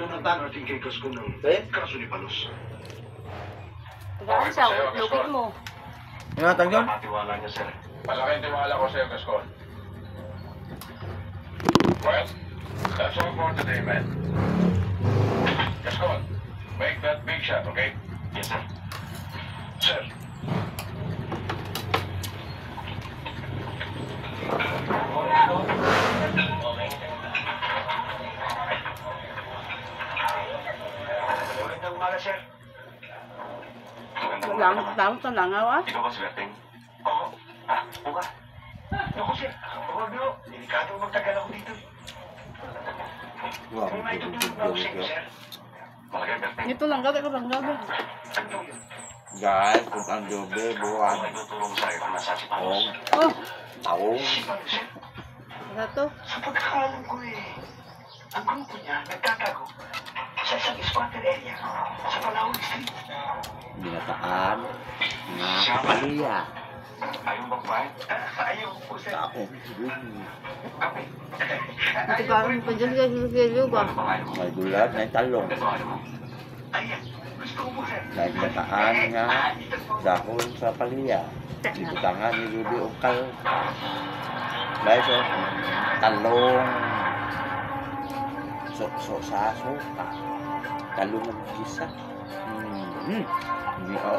pumunta natin kay Kasko ng kaso ni Palos. Tagaan siya, lukit mo. Ano natang yun? Matiwala niya, sir. Malaking tiwala ko sa'yo, Kaskon. Well, that's all for today, man. Kaskon, make that big shot, okay? Yes, sir. Sir. Magandang umaga, sir. Magandang Lang, umaga. lang sa langaw ah. Ikaw ba si Berting? Oo. Buka. Naku, sir. Huwag niyo. Delikado magtagal ako dito. Wow, May maitutulong ba ako sa inyo, sir? Malagay, Berting. Ito lang gabi ko lang gabi. Ano yun? guys, kung ang dobe, buwan. Ako may tutulong sa iyo kung nasa si Palos. Oh, Taong. Si Palos, sir. ano to? Sa pagkakalam ko ang grupo niya nagtatago sa isang squatter area sa Palawan Street. Binataan. Nga paliya. Ayaw magbayad? Ayaw po, sir. Taong. Okay. Ito parang pandiyan sa silyo ba? May gulat, may talong. Ayan. Gusto ko po, sir. May binataan nga dahon sa paliya. Ibutangan ni Rudy Ukal. Guys, oh. Talong. So sa sopa. Talong mag-gisa. Hindi ako.